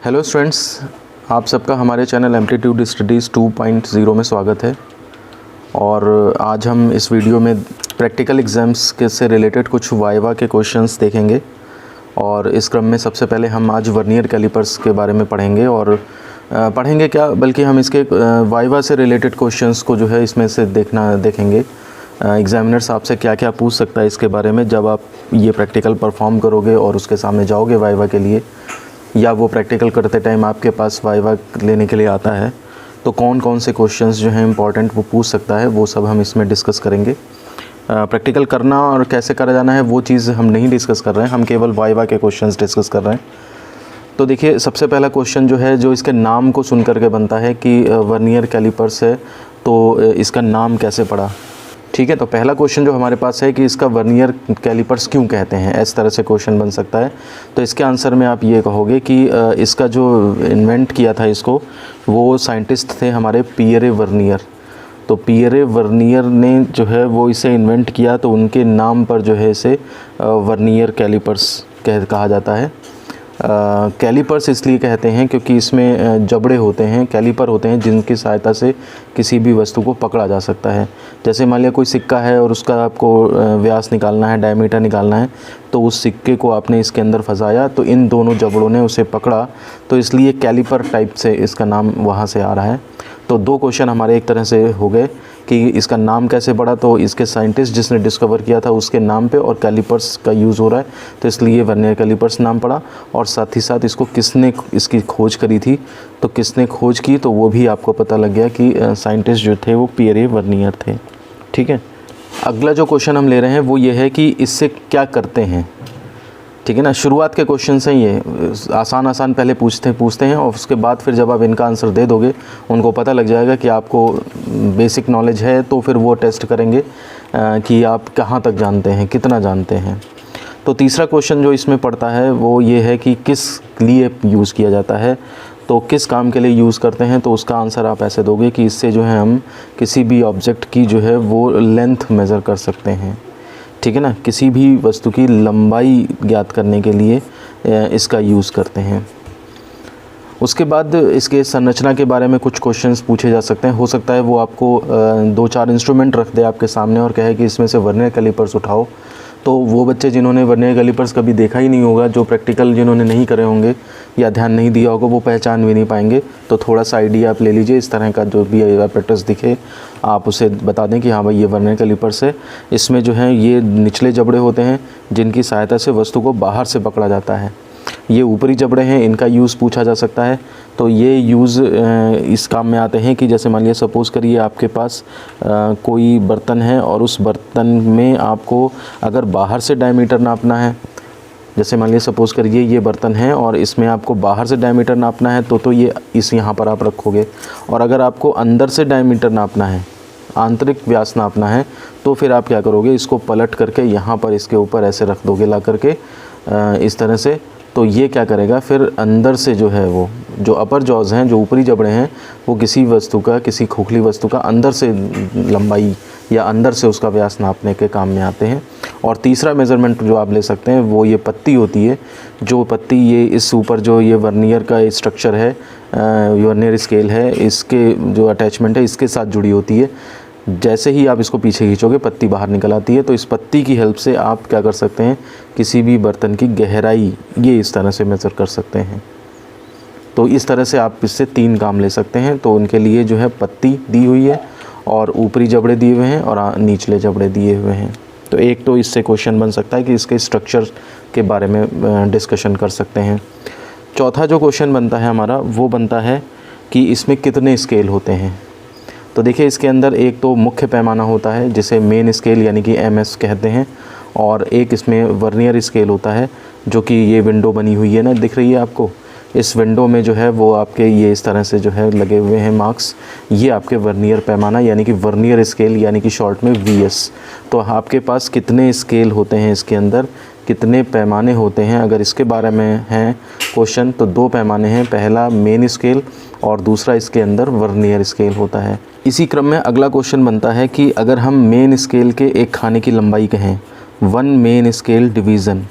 Hello students, आप सबका हमारे चैनल एप्टीट्यूड स्टडीज़ 2.0 में स्वागत है। और आज हम इस वीडियो में प्रैक्टिकल एग्ज़ाम्स के से रिलेटेड कुछ वाइवा के क्वेश्चंस देखेंगे। और इस क्रम में सबसे पहले हम आज वर्नियर कैलिपर्स के बारे में पढ़ेंगे। और पढ़ेंगे क्या, बल्कि हम इसके वाइवा से रिलेटेड क्वेश्चंस को जो है इसमें से देखेंगे। एग्ज़ामिनर्स आपसे क्या क्या पूछ सकता है इसके बारे में जब आप ये प्रैक्टिकल परफॉर्म करोगे और उसके सामने जाओगे वाइवा के लिए, या वो प्रैक्टिकल करते टाइम आपके पास वाइवा लेने के लिए आता है, तो कौन कौन से क्वेश्चंस जो हैं इंपॉर्टेंट वो पूछ सकता है, वो सब हम इसमें डिस्कस करेंगे। प्रैक्टिकल करना और कैसे करा जाना है वो चीज़ हम नहीं डिस्कस कर रहे हैं, हम केवल वाइवा के क्वेश्चंस डिस्कस कर रहे हैं। तो देखिए, सबसे पहला क्वेश्चन जो है, जो इसके नाम को सुन करके बनता है कि वर्नियर कैलिपर्स है, तो इसका नाम कैसे पड़ा। ठीक है, तो पहला क्वेश्चन जो हमारे पास है कि इसका वर्नियर कैलिपर्स क्यों कहते हैं, इस तरह से क्वेश्चन बन सकता है। तो इसके आंसर में आप ये कहोगे कि इसका जो इन्वेंट किया था इसको, वो साइंटिस्ट थे हमारे पियरे वर्नियर। तो पियरे वर्नियर ने जो है वो इसे इन्वेंट किया, तो उनके नाम पर जो है इसे वर्नियर कैलिपर्स कहा जाता है। कैलिपर्स इसलिए कहते हैं क्योंकि इसमें जबड़े होते हैं, कैलिपर होते हैं, जिनकी सहायता से किसी भी वस्तु को पकड़ा जा सकता है। जैसे मान लिया कोई सिक्का है और उसका आपको व्यास निकालना है, डायमीटर निकालना है, तो उस सिक्के को आपने इसके अंदर फंसाया, तो इन दोनों जबड़ों ने उसे पकड़ा, तो इसलिए कैलिपर टाइप से इसका नाम वहाँ से आ रहा है। तो दो क्वेश्चन हमारे एक तरह से हो गए कि इसका नाम कैसे पड़ा, तो इसके साइंटिस्ट जिसने डिस्कवर किया था उसके नाम पे, और कैलिपर्स का यूज़ हो रहा है, तो इसलिए वर्नियर कैलिपर्स नाम पड़ा। और साथ ही साथ इसको किसने इसकी खोज करी थी, तो किसने खोज की, तो वो भी आपको पता लग गया कि साइंटिस्ट जो थे वो पियरे वर्नियर थे। ठीक है, अगला जो क्वेश्चन हम ले रहे हैं वो ये है कि इससे क्या करते हैं। ठीक है ना, शुरुआत के क्वेश्चन से ये आसान पहले पूछते हैं, और उसके बाद फिर जब आप इनका आंसर दे दोगे, उनको पता लग जाएगा कि आपको बेसिक नॉलेज है, तो फिर वो टेस्ट करेंगे कि आप कहाँ तक जानते हैं, कितना जानते हैं। तो तीसरा क्वेश्चन जो इसमें पड़ता है वो ये है कि किस लिए यूज़ किया जाता है, तो किस काम के लिए यूज़ करते हैं। तो उसका आंसर आप ऐसे दोगे कि इससे जो है हम किसी भी ऑब्जेक्ट की जो है वो लेंथ मेज़र कर सकते हैं। ठीक है ना, किसी भी वस्तु की लंबाई ज्ञात करने के लिए इसका यूज़ करते हैं। उसके बाद इसके संरचना के बारे में कुछ क्वेश्चंस पूछे जा सकते हैं। हो सकता है वो आपको 2-4 इंस्ट्रूमेंट रख दे आपके सामने और कहे कि इसमें से वर्नियर कैलिपर्स उठाओ। तो वो बच्चे जिन्होंने वर्नियर कैलिपर्स कभी देखा ही नहीं होगा, जो प्रैक्टिकल जिन्होंने नहीं करे होंगे या ध्यान नहीं दिया होगा, वो पहचान भी नहीं पाएंगे। तो थोड़ा सा आइडिया आप ले लीजिए, इस तरह का जो भी एपरेटस दिखे आप उसे बता दें कि हाँ भाई ये वर्नियर कैलिपर्स है। इसमें जो है ये निचले जबड़े होते हैं जिनकी सहायता से वस्तु को बाहर से पकड़ा जाता है। ये ऊपरी जबड़े हैं, इनका यूज़ पूछा जा सकता है। तो ये यूज़ इस काम में आते हैं कि जैसे मान लिया सपोज़ करिए आपके पास कोई बर्तन है, और उस बर्तन में आपको अगर बाहर से डायमीटर नापना है, जैसे मान लिया सपोज़ करिए ये बर्तन है और इसमें आपको बाहर से डायमीटर नापना है, तो ये इस यहाँ पर आप रखोगे। और अगर आपको अंदर से डायमीटर नापना है, आंतरिक व्यास नापना है, तो फिर आप क्या करोगे, इसको पलट करके यहाँ पर इसके ऊपर ऐसे रख दोगे ला करके इस तरह से। तो ये क्या करेगा, फिर अंदर से जो है वो जो अपर जॉज हैं, जो ऊपरी जबड़े हैं, वो किसी वस्तु का, किसी खोखली वस्तु का अंदर से लंबाई या अंदर से उसका व्यास नापने के काम में आते हैं। और तीसरा मेज़रमेंट जो आप ले सकते हैं वो ये पत्ती होती है। जो पत्ती ये इस ऊपर जो ये वर्नियर का स्ट्रक्चर है, वर्नियर स्केल है, इसके जो अटैचमेंट है इसके साथ जुड़ी होती है। जैसे ही आप इसको पीछे खींचोगे पत्ती बाहर निकल आती है। तो इस पत्ती की हेल्प से आप क्या कर सकते हैं, किसी भी बर्तन की गहराई ये इस तरह से मेज़र कर सकते हैं। तो इस तरह से आप इससे 3 काम ले सकते हैं। तो उनके लिए जो है पत्ती दी हुई है, और ऊपरी जबड़े दिए हुए हैं, और निचले जबड़े दिए हुए हैं। तो एक तो इससे क्वेश्चन बन सकता है कि इसके स्ट्रक्चर के बारे में डिस्कशन कर सकते हैं। चौथा जो क्वेश्चन बनता है हमारा वो बनता है कि इसमें कितने स्केल होते हैं। तो देखिए, इसके अंदर एक तो मुख्य पैमाना होता है जिसे मेन स्केल यानी कि MS कहते हैं, और एक इसमें वर्नियर स्केल होता है, जो कि ये विंडो बनी हुई है ना, दिख रही है आपको। इस विंडो में जो है वो आपके ये इस तरह से जो है लगे हुए हैं मार्क्स, ये आपके वर्नियर पैमाना यानी कि वर्नियर स्केल यानी कि शॉर्ट में VS। तो आपके पास कितने स्केल होते हैं, इसके अंदर कितने पैमाने होते हैं, अगर इसके बारे में है क्वेश्चन, तो 2 पैमाने हैं। पहला मेन स्केल और दूसरा इसके अंदर वर्नियर स्केल होता है। इसी क्रम में अगला क्वेश्चन बनता है कि अगर हम मेन स्केल के एक खाने की लंबाई कहें, 1 मेन स्केल डिवीज़न,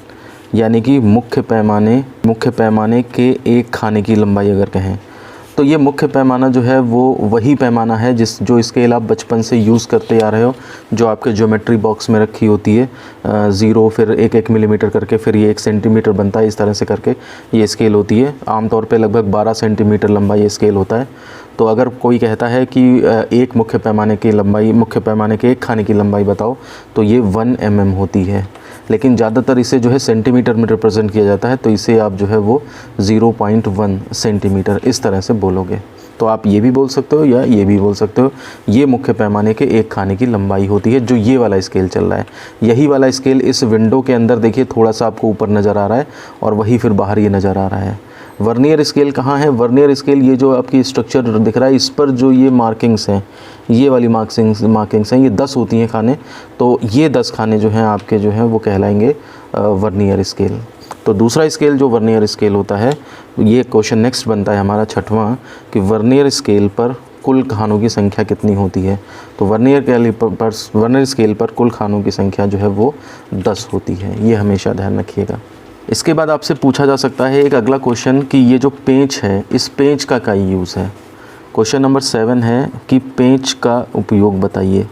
यानी कि मुख्य पैमाने के एक खाने की लंबाई अगर कहें तो ये मुख्य पैमाना जो है वो वही पैमाना है जो स्केल आप बचपन से यूज़ करते आ रहे हो, जो आपके ज्योमेट्री बॉक्स में रखी होती है। 0 फिर 1 मिलीमीटर करके फिर ये 1 सेंटीमीटर बनता है, इस तरह से करके ये स्केल होती है। आमतौर पे लगभग 12 सेंटीमीटर लंबा ये स्केल होता है। तो अगर कोई कहता है कि एक मुख्य पैमाने के एक खाने की लंबाई बताओ, तो ये 1 mm होती है। लेकिन ज़्यादातर इसे जो है सेंटीमीटर में रिप्रेजेंट किया जाता है, तो इसे आप जो है वो 0.1 सेंटीमीटर इस तरह से बोलोगे। तो आप ये भी बोल सकते हो या ये भी बोल सकते हो। ये मुख्य पैमाने के एक खाने की लंबाई होती है, जो ये वाला स्केल चल रहा है। यही वाला स्केल इस विंडो के अंदर देखिए थोड़ा सा आपको ऊपर नज़र आ रहा है और वही फिर बाहर ये नज़र आ रहा है। वर्नियर स्केल कहाँ है? वर्नियर स्केल ये जो आपकी स्ट्रक्चर दिख रहा है, इस पर जो ये मार्किंग्स हैं, ये वाली मार्किंग्स हैं, ये 10 होती हैं खाने। तो ये 10 खाने जो हैं आपके जो हैं वो कहलाएंगे वर्नियर स्केल। तो दूसरा स्केल जो वर्नियर स्केल होता है, ये क्वेश्चन नेक्स्ट बनता है हमारा 6वां कि वर्नियर स्केल पर कुल खानों की संख्या कितनी होती है। तो वर्नियर स्केल पर कुल खानों की संख्या जो है वो 10 होती है। ये हमेशा ध्यान रखिएगा। इसके बाद आपसे पूछा जा सकता है एक अगला क्वेश्चन कि ये जो पेंच है, इस पेंच का क्या यूज़ है। क्वेश्चन नंबर 7 है कि पेंच का उपयोग बताइए।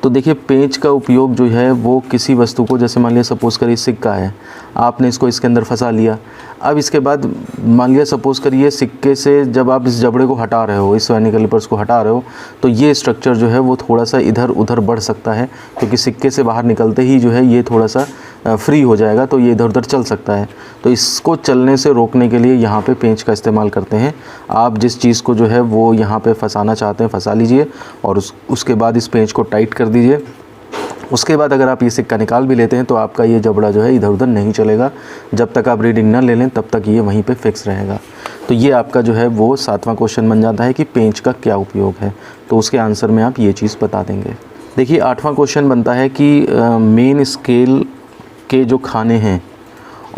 तो देखिए पेंच का उपयोग जो है वो किसी वस्तु को, जैसे मान लिया सपोज़ करिए सिक्का है, आपने इसको इसके अंदर फंसा लिया। अब इसके बाद मान लिया सपोज़ करिए सिक्के से जब आप इस जबड़े को हटा रहे हो, इस वाइनिंग कैलिपर्स को हटा रहे हो, तो ये स्ट्रक्चर जो है वो थोड़ा सा इधर उधर बढ़ सकता है, क्योंकि सिक्के से बाहर निकलते ही जो है ये थोड़ा सा फ्री हो जाएगा, तो ये इधर उधर चल सकता है। तो इसको चलने से रोकने के लिए यहाँ पे पेंच का इस्तेमाल करते हैं। आप जिस चीज़ को जो है वो यहाँ पे फंसाना चाहते हैं फंसा लीजिए और उसके बाद इस पेंच को टाइट कर दीजिए। उसके बाद अगर आप ये सिक्का निकाल भी लेते हैं तो आपका ये जबड़ा जो है इधर उधर नहीं चलेगा। जब तक आप रीडिंग ना ले लें तब तक ये वहीं पे फिक्स रहेगा। तो ये आपका जो है वो 7वां क्वेश्चन बन जाता है कि पेंच का क्या उपयोग है। तो उसके आंसर में आप ये चीज़ बता देंगे। देखिए 8वां क्वेश्चन बनता है कि मेन स्केल के जो खाने हैं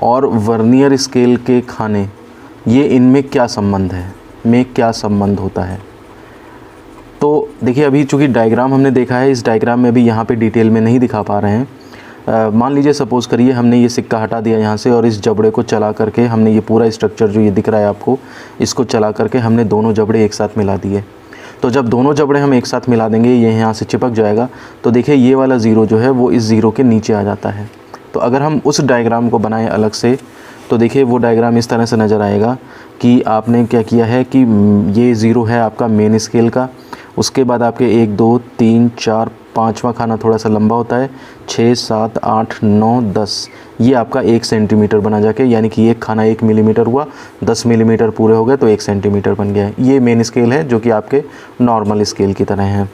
और वर्नियर स्केल के खाने, ये इनमें क्या संबंध है, में क्या संबंध होता है। तो देखिए अभी चूँकि डायग्राम हमने देखा है, इस डायग्राम में भी यहाँ पे डिटेल में नहीं दिखा पा रहे हैं। मान लीजिए सपोज़ करिए हमने ये सिक्का हटा दिया यहाँ से और इस जबड़े को चला करके हमने ये पूरा स्ट्रक्चर जो ये दिख रहा है आपको, इसको चला करके हमने दोनों जबड़े एक साथ मिला दिए। तो जब दोनों जबड़े हम एक साथ मिला देंगे, ये यहाँ से चिपक जाएगा। तो देखिए ये वाला ज़ीरो जो है वो इस ज़ीरो के नीचे आ जाता है। तो अगर हम उस डायग्राम को बनाएं अलग से, तो देखिए वो डायग्राम इस तरह से नज़र आएगा कि आपने क्या किया है कि ये ज़ीरो है आपका मेन स्केल का। उसके बाद आपके 1 2 3 4 5वां खाना थोड़ा सा लंबा होता है, 6 7 8 9 10, ये आपका 1 सेंटीमीटर बना जाके, यानी कि एक खाना 1 मिलीमीटर हुआ, 10 मिलीमीटर पूरे हो गए तो 1 सेंटीमीटर बन गया है। ये मेन स्केल है जो कि आपके नॉर्मल स्केल की तरह है।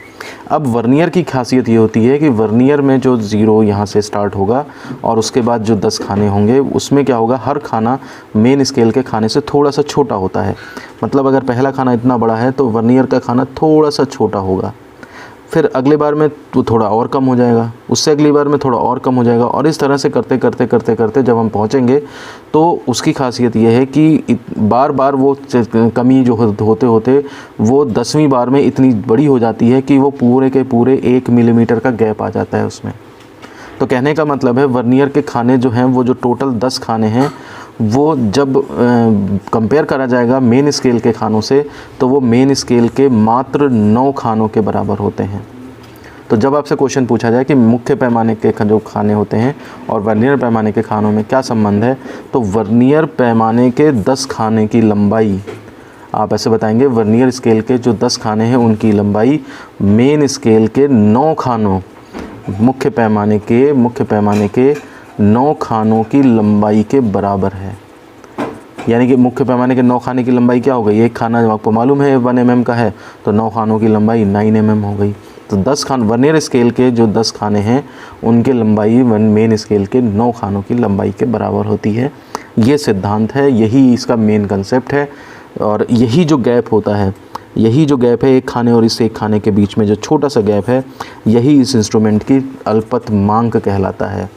अब वर्नियर की खासियत ये होती है कि वर्नियर में जो ज़ीरो यहाँ से स्टार्ट होगा और उसके बाद जो 10 खाने होंगे, उसमें क्या होगा, हर खाना मेन स्केल के खाने से थोड़ा सा छोटा होता है। मतलब अगर पहला खाना इतना बड़ा है तो वर्नियर का खाना थोड़ा सा छोटा होगा, फिर अगले बार में तो थोड़ा और कम हो जाएगा, उससे अगली बार में थोड़ा और कम हो जाएगा, और इस तरह से करते करते करते करते जब हम पहुंचेंगे तो उसकी खासियत ये है कि बार बार वो कमी जो होते होते वो 10वीं बार में इतनी बड़ी हो जाती है कि वो पूरे के पूरे 1 मिलीमीटर का गैप आ जाता है उसमें। तो कहने का मतलब है वर्नियर के खाने जो हैं, वो जो टोटल 10 खाने हैं, वो जब कंपेयर करा जाएगा मेन स्केल के खानों से, तो वो मेन स्केल के मात्र 9 खानों के बराबर होते हैं। तो जब आपसे क्वेश्चन पूछा जाए कि मुख्य पैमाने के जो खाने होते हैं और वर्नियर पैमाने के खानों में क्या संबंध है, तो वर्नियर पैमाने के 10 खाने की लंबाई, आप ऐसे बताएंगे वर्नियर स्केल के जो 10 खाने हैं उनकी लंबाई मेन स्केल के 9 खानों, मुख्य पैमाने के 9 खानों की लंबाई के बराबर है। यानी कि मुख्य पैमाने के 9 खाने की लंबाई क्या हो गई, एक खाना जब आपको मालूम है 1 mm का है, तो 9 खानों की लंबाई 9 mm हो गई। तो 10 खान वर्नियर स्केल के जो 10 खाने हैं उनके लंबाई मेन स्केल के 9 खानों की लंबाई के बराबर होती है। ये सिद्धांत है, यही इसका मेन कंसेप्ट है। और यही जो गैप होता है, यही जो गैप है एक खाने और इस एक खाने के बीच में जो छोटा सा गैप है, यही इस इंस्ट्रूमेंट की अल्पतमांक कहलाता है।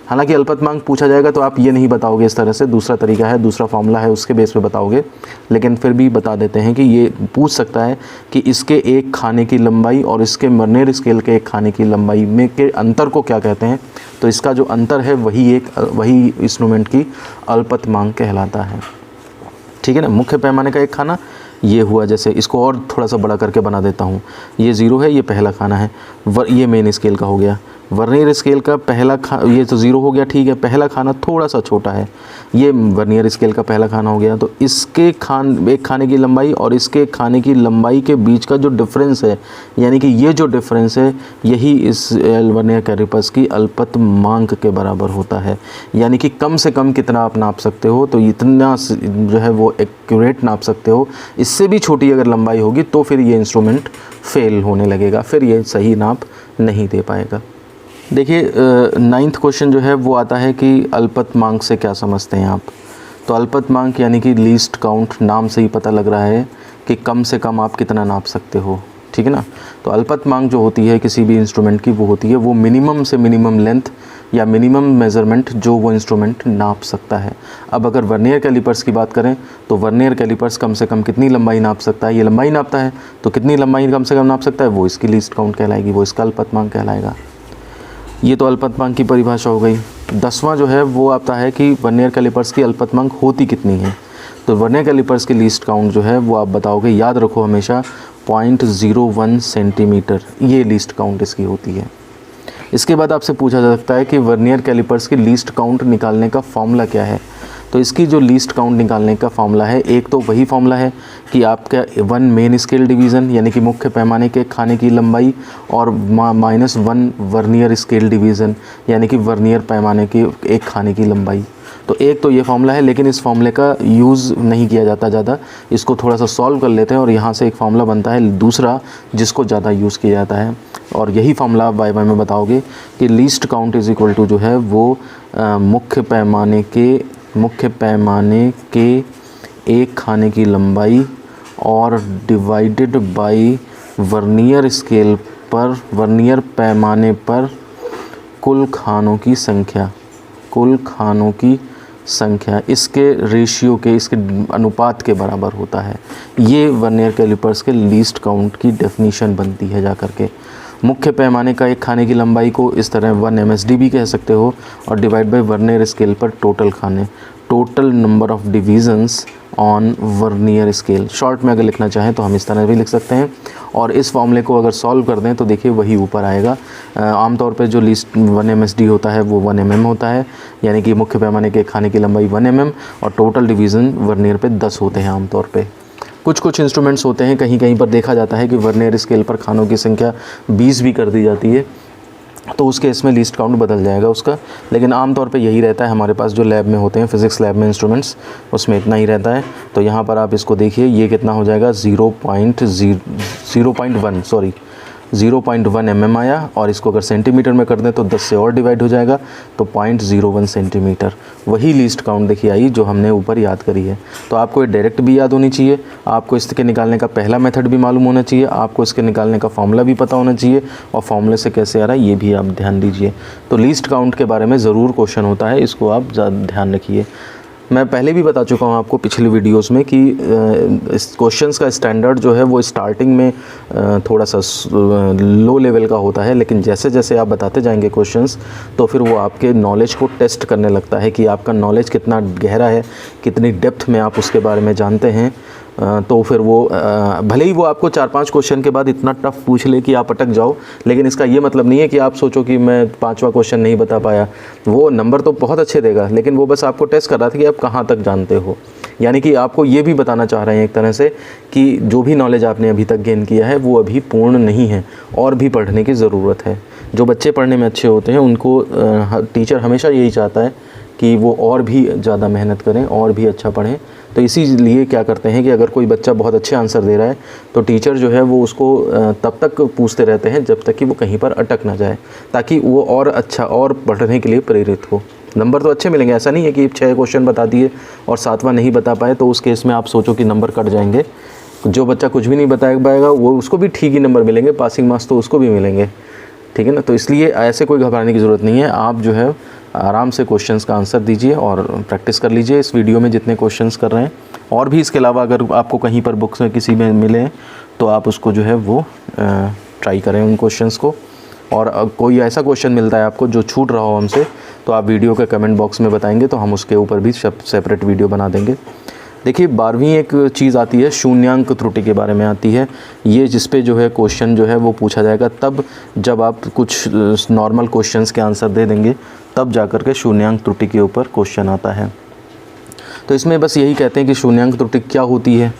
हालांकि अल्पतमांक पूछा जाएगा तो आप ये नहीं बताओगे इस तरह से, दूसरा तरीका है, दूसरा फॉर्मूला है, उसके बेस पे बताओगे, लेकिन फिर भी बता देते हैं कि ये पूछ सकता है कि इसके एक खाने की लंबाई और इसके वर्नियर स्केल के एक खाने की लंबाई में के अंतर को क्या कहते हैं। तो इसका जो अंतर है वही इंस्ट्रूमेंट की अल्पतमांक कहलाता है। ठीक है ना। मुख्य पैमाने का एक खाना ये हुआ, जैसे इसको और थोड़ा सा बड़ा करके बना देता हूँ, ये 0 है, ये पहला खाना है, ये मेन स्केल का हो गया। वर्नियर स्केल का पहला ये तो 0 हो गया, ठीक है, पहला खाना थोड़ा सा छोटा है, ये वर्नियर स्केल का पहला खाना हो गया। तो इसके एक खाने की लंबाई और इसके खाने की लंबाई के बीच का जो डिफरेंस है, यानी कि ये जो डिफरेंस है, यही इस वर्नियर कैलिपर्स की अल्पतमांक के बराबर होता है। यानी कि कम से कम कितना आप नाप सकते हो, तो इतना जो है वो एक्यूरेट नाप सकते हो। इससे भी छोटी अगर लंबाई होगी तो फिर ये इंस्ट्रूमेंट फेल होने लगेगा, फिर ये सही नाप नहीं दे पाएगा। देखिए 9th क्वेश्चन जो है वो आता है कि अल्पतमांक से क्या समझते हैं आप। तो अल्पतमांक यानी कि लीस्ट काउंट, नाम से ही पता लग रहा है कि कम से कम आप कितना नाप सकते हो। ठीक है ना। तो अल्पतमांक जो होती है किसी भी इंस्ट्रूमेंट की, वो होती है वो मिनिमम से मिनिमम लेंथ या मिनिमम मेज़रमेंट जो वो इंस्ट्रूमेंट नाप सकता है। अब अगर वर्नियर कैलिपर्स की बात करें तो वर्नियर कैलिपर्स कम से कम कितनी लंबाई नाप सकता है, ये लंबाई नापता है, तो कितनी लंबाई कम से कम नाप सकता है, वो इसकी लीस्ट काउंट कहलाएगी, वो इसका अल्पतमांक कहलाएगा। ये तो अल्पतमांक की परिभाषा हो गई। 10वां जो है वो आता है कि वर्नियर कैलिपर्स की अल्पतमांक होती कितनी है। तो वर्नियर कैलिपर्स की लीस्ट काउंट जो है वो आप बताओगे, याद रखो हमेशा 0.01 सेंटीमीटर, ये लीस्ट काउंट इसकी होती है। इसके बाद आपसे पूछा जा सकता है कि वर्नियर कैलिपर्स की लीस्ट काउंट निकालने का फॉर्मूला क्या है। तो इसकी जो लीस्ट काउंट निकालने का फॉर्मूला है, एक तो वही फॉर्मूला है कि आपका 1 मेन स्केल डिवीज़न यानी कि मुख्य पैमाने के खाने की लंबाई और -1 वर्नियर स्केल डिवीज़न यानी कि वर्नियर पैमाने की एक खाने की लंबाई। तो एक तो ये फॉर्मूला है, लेकिन इस फॉर्मूले का यूज़ नहीं किया जाता ज़्यादा, इसको थोड़ा सा सॉल्व कर लेते हैं और यहाँ से एक फॉर्मूला बनता है दूसरा जिसको ज़्यादा यूज़ किया जाता है। और यही फॉर्मूला आप वाई में बताओगे कि least count is equal to जो है वो मुख्य पैमाने के एक खाने की लंबाई और डिवाइडेड बाय वर्नियर स्केल पर, वर्नियर पैमाने पर कुल खानों की संख्या इसके रेशियो के, इसके अनुपात के बराबर होता है। ये वर्नियर कैलिपर्स के लीस्ट काउंट की डेफिनीशन बनती है जाकर के। मुख्य पैमाने का एक खाने की लंबाई को इस तरह 1 MSD भी कह सकते हो और डिवाइड बाय वर्नियर स्केल पर टोटल खाने, total number of divisions on vernier scale. Short में अगर लिखना चाहें तो हम इस तरह भी लिख सकते हैं। और इस फॉर्मूले को अगर सॉल्व कर दें तो देखिए वही ऊपर आएगा। आमतौर पे जो लीस्ट 1 MSD होता है वो 1 mm होता है, यानी कि मुख्य पैमाने के खाने की लंबाई 1 mm और टोटल डिवीज़न वर्नियर पे 10 होते हैं आमतौर पे। कुछ इंस्ट्रूमेंट्स होते हैं, कहीं पर देखा जाता है कि वर्नियर स्केल पर खानों की संख्या 20 भी कर दी जाती है, तो उस केस में लीस्ट काउंट बदल जाएगा उसका। लेकिन आमतौर पे यही रहता है हमारे पास जो लैब में होते हैं, फिज़िक्स लैब में इंस्ट्रूमेंट्स, उसमें इतना ही रहता है। तो यहाँ पर आप इसको देखिए, ये कितना हो जाएगा 0.1 mm आया, और इसको अगर सेंटीमीटर में कर दें तो 10 से और डिवाइड हो जाएगा, तो 0.01 सेंटीमीटर। वही लीस्ट काउंट देखिए आई जो हमने ऊपर याद करी है। तो आपको ये डायरेक्ट भी याद होनी चाहिए, आपको इसके निकालने का पहला मेथड भी मालूम होना चाहिए, आपको इसके निकालने का फॉर्मूला भी पता होना चाहिए, और फॉर्मूले से कैसे आ रहा है ये भी आप ध्यान दीजिए। तो लीस्ट काउंट के बारे में ज़रूर क्वेश्चन होता है, इसको आप ज़्यादा ध्यान रखिए। मैं पहले भी बता चुका हूँ आपको पिछली वीडियोस में कि इस क्वेश्चंस का स्टैंडर्ड जो है वो स्टार्टिंग में थोड़ा सा लो लेवल का होता है, लेकिन जैसे जैसे आप बताते जाएंगे क्वेश्चंस तो फिर वो आपके नॉलेज को टेस्ट करने लगता है कि आपका नॉलेज कितना गहरा है, कितनी डेप्थ में आप उसके बारे में जानते हैं। तो फिर वो भले ही वो आपको 4-5 क्वेश्चन के बाद इतना टफ पूछ ले कि आप अटक जाओ, लेकिन इसका ये मतलब नहीं है कि आप सोचो कि मैं 5वां क्वेश्चन नहीं बता पाया। वो नंबर तो बहुत अच्छे देगा, लेकिन वो बस आपको टेस्ट कर रहा था कि आप कहाँ तक जानते हो। यानी कि आपको ये भी बताना चाह रहे हैं एक तरह से कि जो भी नॉलेज आपने अभी तक गेन किया है वो अभी पूर्ण नहीं है, और भी पढ़ने की ज़रूरत है। जो बच्चे पढ़ने में अच्छे होते हैं उनको टीचर हमेशा यही चाहता है कि वो और भी ज़्यादा मेहनत करें और भी अच्छा पढ़ें। तो इसीलिए क्या करते हैं कि अगर कोई बच्चा बहुत अच्छे आंसर दे रहा है तो टीचर जो है वो उसको तब तक पूछते रहते हैं जब तक कि वो कहीं पर अटक ना जाए, ताकि वो और अच्छा और पढ़ने के लिए प्रेरित हो। नंबर तो अच्छे मिलेंगे, ऐसा नहीं है कि 6 क्वेश्चन बता दिए और 7वां नहीं बता पाए तो उस केस में आप सोचो कि नंबर कट जाएंगे। जो बच्चा कुछ भी नहीं बता पाएगा वो उसको भी ठीक ही नंबर मिलेंगे, पासिंग मार्क्स तो उसको भी मिलेंगे। ठीक है ना। तो इसलिए ऐसे कोई घबराने की ज़रूरत नहीं है, आप जो है आराम से क्वेश्चंस का आंसर दीजिए और प्रैक्टिस कर लीजिए इस वीडियो में जितने क्वेश्चंस कर रहे हैं। और भी इसके अलावा अगर आपको कहीं पर बुक्स में किसी में मिले तो आप उसको जो है वो ट्राई करें उन क्वेश्चंस को। और कोई ऐसा क्वेश्चन मिलता है आपको जो छूट रहा हो हमसे, तो आप वीडियो के कमेंट बॉक्स में बताएंगे तो हम उसके ऊपर भी सेपरेट वीडियो बना देंगे। देखिए 12वीं एक चीज़ आती है शून्यांक त्रुटि के बारे में आती है, ये जिस पे जो है क्वेश्चन जो है वो पूछा जाएगा तब जब आप कुछ नॉर्मल क्वेश्चंस के आंसर दे देंगे तब जाकर के शून्यांक त्रुटि के ऊपर क्वेश्चन आता है। तो इसमें बस यही कहते हैं कि शून्यांक त्रुटि क्या होती है।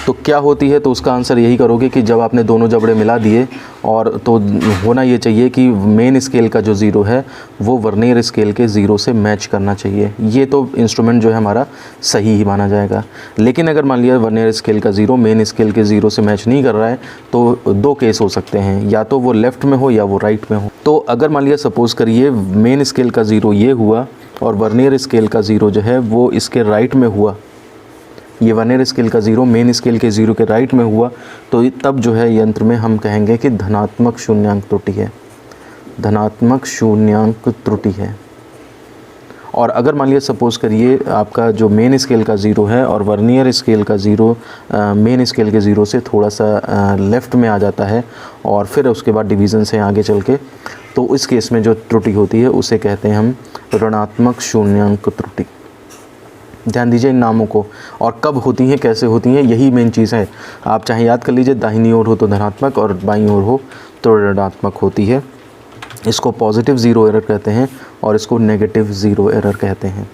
तो क्या होती है तो उसका आंसर यही करोगे कि जब आपने दोनों जबड़े मिला दिए और तो होना ये चाहिए कि मेन स्केल का जो ज़ीरो है वो वर्नियर स्केल के ज़ीरो से मैच करना चाहिए। ये तो इंस्ट्रूमेंट जो है हमारा सही ही माना जाएगा। लेकिन अगर मान लिया वर्नियर स्केल का ज़ीरो मेन स्केल के ज़ीरो से मैच नहीं कर रहा है तो दो केस हो सकते हैं, या तो वो लेफ़्ट में हो या वो राइट में हो। तो अगर मान लिया सपोज़ करिए मेन स्केल का ज़ीरो ये हुआ और वर्नियर स्केल का ज़ीरो जो है वो इसके राइट में हुआ, ये वर्नियर स्केल का ज़ीरो मेन स्केल के ज़ीरो के राइट में हुआ, तो तब जो है यंत्र में हम कहेंगे कि धनात्मक शून्यांक त्रुटि है, धनात्मक शून्यांक त्रुटि है। और अगर मान लिया सपोज़ करिए आपका जो मेन स्केल का ज़ीरो है और वर्नियर स्केल का ज़ीरो मेन स्केल के ज़ीरो से थोड़ा सा लेफ़्ट में आ जाता है और फिर उसके बाद डिवीज़न से आगे चल के, तो इस केस में जो त्रुटि होती है उसे कहते हैं हम ऋणात्मक शून्यांक त्रुटि। ध्यान दीजिए इन नामों को, और कब होती हैं कैसे होती हैं यही मेन चीज़ है। आप चाहे याद कर लीजिए, दाहिनी ओर हो तो धनात्मक और बाईं ओर हो तो ऋणात्मक होती है। इसको पॉजिटिव ज़ीरो एरर कहते हैं और इसको नेगेटिव ज़ीरो एरर कहते हैं।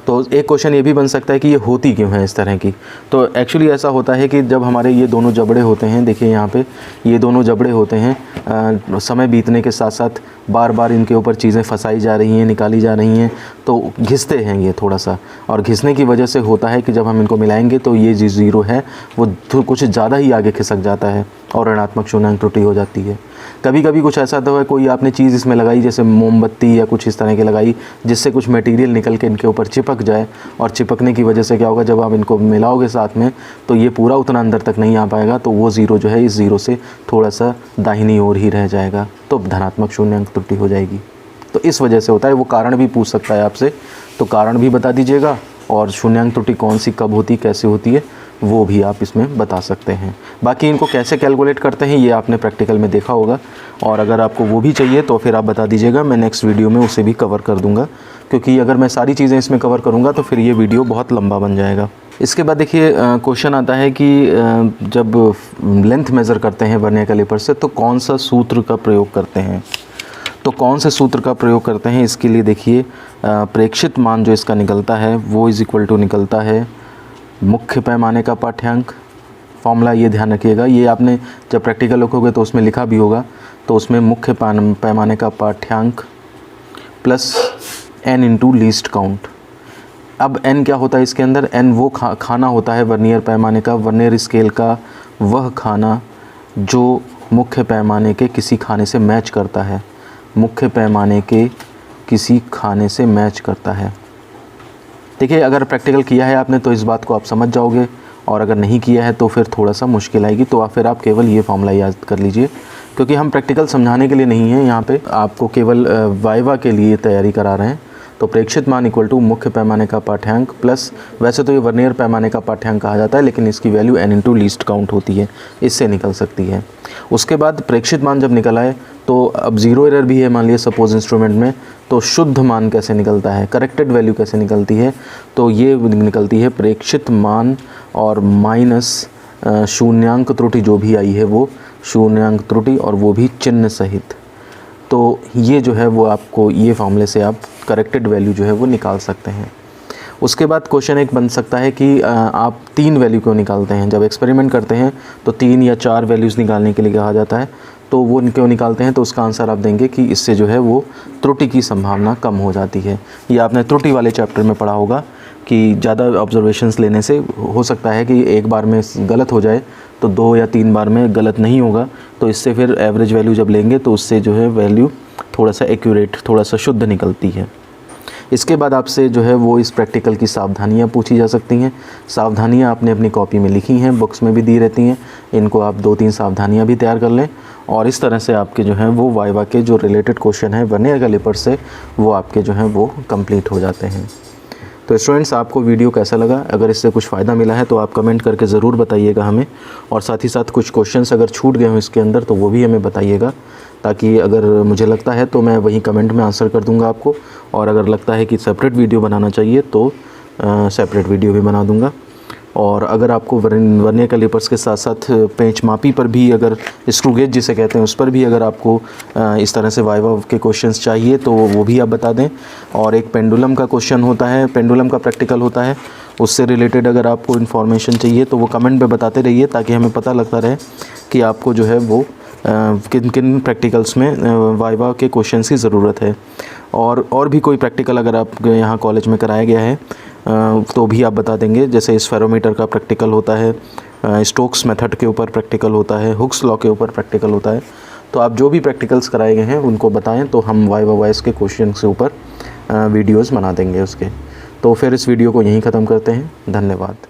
तो एक क्वेश्चन ये भी बन सकता है कि ये होती क्यों है इस तरह की। तो एक्चुअली ऐसा होता है कि जब हमारे ये दोनों जबड़े होते हैं, देखिए यहाँ पे ये दोनों जबड़े होते हैं, समय बीतने के साथ साथ बार बार इनके ऊपर चीज़ें फंसाई जा रही हैं, निकाली जा रही हैं, तो घिसते हैं ये थोड़ा सा, और घिसने की वजह से होता है कि जब हम इनको मिलाएंगे तो ये जो ज़ीरो है वो कुछ ज़्यादा ही आगे खिसक जाता है और ऋणात्मक शून्यांक त्रुटि हो जाती है। कभी कभी कुछ ऐसा तो है, कोई आपने चीज़ इसमें लगाई जैसे मोमबत्ती या कुछ इस तरह की लगाई जिससे कुछ मटेरियल निकल के इनके ऊपर चिपक जाए, और चिपकने की वजह से क्या होगा, जब आप इनको मिलाओगे साथ में तो ये पूरा उतना अंदर तक नहीं आ पाएगा, तो वो ज़ीरो जो है इस ज़ीरो से थोड़ा सा दाहिनी ओर ही रह जाएगा, तो धनात्मक शून्यांक त्रुटि हो जाएगी। तो इस वजह से होता है। वो कारण भी पूछ सकता है आपसे, तो कारण भी बता दीजिएगा, और शून्यांक त्रुटि कौन सी कब होती कैसे होती है वो भी आप इसमें बता सकते हैं। बाकी इनको कैसे कैलकुलेट करते हैं ये आपने प्रैक्टिकल में देखा होगा, और अगर आपको वो भी चाहिए तो फिर आप बता दीजिएगा, मैं नेक्स्ट वीडियो में उसे भी कवर कर दूंगा, क्योंकि अगर मैं सारी चीज़ें इसमें कवर करूंगा तो फिर ये वीडियो बहुत लंबा बन जाएगा। इसके बाद देखिए क्वेश्चन आता है कि जब लेंथ मेज़र करते हैं वर्नियर कैलिपर से तो कौन सा सूत्र का प्रयोग करते हैं। तो कौन से सूत्र का प्रयोग करते हैं इसके लिए देखिए प्रेक्षित मान जो इसका निकलता है वो इज़ इक्वल टू निकलता है मुख्य पैमाने का पाठ्यांक। फॉर्मूला ये ध्यान रखिएगा, ये आपने जब प्रैक्टिकल लिखोगे तो उसमें लिखा भी होगा, तो उसमें मुख्य पैमाने का पाठ्यांक plus n into least count. अब n क्या होता है इसके अंदर, n वो खाना होता है वर्नियर पैमाने का, वर्नियर स्केल का वह खाना जो मुख्य पैमाने के किसी खाने से मैच करता है, मुख्य पैमाने के किसी खाने से मैच करता है। देखिए अगर प्रैक्टिकल किया है आपने तो इस बात को आप समझ जाओगे, और अगर नहीं किया है तो फिर थोड़ा सा मुश्किल आएगी, तो फिर आप केवल ये फॉर्मूला याद कर लीजिए, क्योंकि हम प्रैक्टिकल समझाने के लिए नहीं है, यहाँ पे आपको केवल वाइवा के लिए तैयारी करा रहे हैं। तो प्रेक्षित मान इक्वल टू मुख्य पैमाने का पाठ्यांक प्लस, वैसे तो ये वर्नियर पैमाने का पाठ्यांक कहा जाता है लेकिन इसकी value n into least count होती है, इससे निकल सकती है। उसके बाद प्रेक्षित मान जब निकल आए तो अब ज़ीरो एरर भी है मान लिया सपोज इंस्ट्रूमेंट में, तो शुद्ध मान कैसे निकलता है, करेक्टेड वैल्यू कैसे निकलती है, तो ये निकलती है प्रेक्षित मान और माइनस शून्यांक त्रुटि जो भी आई है वो शून्यांक त्रुटि, और वो भी चिन्ह सहित। तो ये जो है वो आपको ये फॉर्मूले से आप करेक्टेड वैल्यू जो है वो निकाल सकते हैं। उसके बाद क्वेश्चन एक बन सकता है कि आप 3 वैल्यू क्यों निकालते हैं। जब एक्सपेरिमेंट करते हैं तो 3 या 4 वैल्यूज़ निकालने के लिए कहा जाता है, तो वो क्यों निकालते हैं, तो उसका आंसर आप देंगे कि इससे जो है वो त्रुटि की संभावना कम हो जाती है। ये आपने त्रुटि वाले चैप्टर में पढ़ा होगा कि ज़्यादा ऑब्जर्वेशंस लेने से हो सकता है कि एक बार में गलत हो जाए, तो 2 या 3 बार में गलत नहीं होगा, तो इससे फिर एवरेज वैल्यू जब लेंगे तो उससे जो है वैल्यू थोड़ा सा एक्यूरेट, थोड़ा सा शुद्ध निकलती है। इसके बाद आपसे जो है वो इस प्रैक्टिकल की सावधानियाँ पूछी जा सकती हैं। सावधानियाँ आपने अपनी कॉपी में लिखी हैं, बुक्स में भी दी रहती हैं। इनको आप 2-3 सावधानियाँ भी तैयार कर लें और इस तरह से आपके जो हैं वो वाइवा के जो रिलेटेड क्वेश्चन हैं वर्नियर कैलिपर से वो आपके जो हैं वो कंप्लीट हो जाते हैं। तो स्टूडेंट्स, आपको वीडियो कैसा लगा? अगर इससे कुछ फ़ायदा मिला है तो आप कमेंट करके ज़रूर बताइएगा हमें, और साथ ही साथ कुछ क्वेश्चंस अगर छूट गए हों इसके अंदर तो वो भी हमें बताइएगा, ताकि अगर मुझे लगता है तो मैं वहीं कमेंट में आंसर कर दूंगा आपको, और अगर लगता है कि सेपरेट वीडियो बनाना चाहिए तो सेपरेट वीडियो भी बना दूंगा। और अगर आपको वर्नियर कैलिपर्स के साथ साथ पेंच मापी पर भी, अगर स्क्रू गेज जिसे कहते हैं, उस पर भी अगर आपको इस तरह से वाइवा के क्वेश्चंस चाहिए तो वो भी आप बता दें। और एक पेंडुलम का क्वेश्चन होता है, पेंडुलम का प्रैक्टिकल होता है, उससे रिलेटेड अगर आपको इन्फॉर्मेशन चाहिए तो वो कमेंट में बताते रहिए, ताकि हमें पता लगता रहे कि आपको जो है वो किन किन प्रैक्टिकल्स में वाइवा के क्वेश्चंस की ज़रूरत है। और भी कोई प्रैक्टिकल अगर आप यहाँ कॉलेज में कराया गया है तो भी आप बता देंगे। जैसे इस फेरोमीटर का प्रैक्टिकल होता है, स्टोक्स मेथड के ऊपर प्रैक्टिकल होता है, हुक्स लॉ के ऊपर प्रैक्टिकल होता है। तो आप जो भी प्रैक्टिकल्स कराए गए हैं उनको बताएं, तो हम वाइवा वॉइस के क्वेश्चन के ऊपर वीडियोज़ बना देंगे उसके। तो फिर इस वीडियो को यहीं ख़त्म करते हैं। धन्यवाद।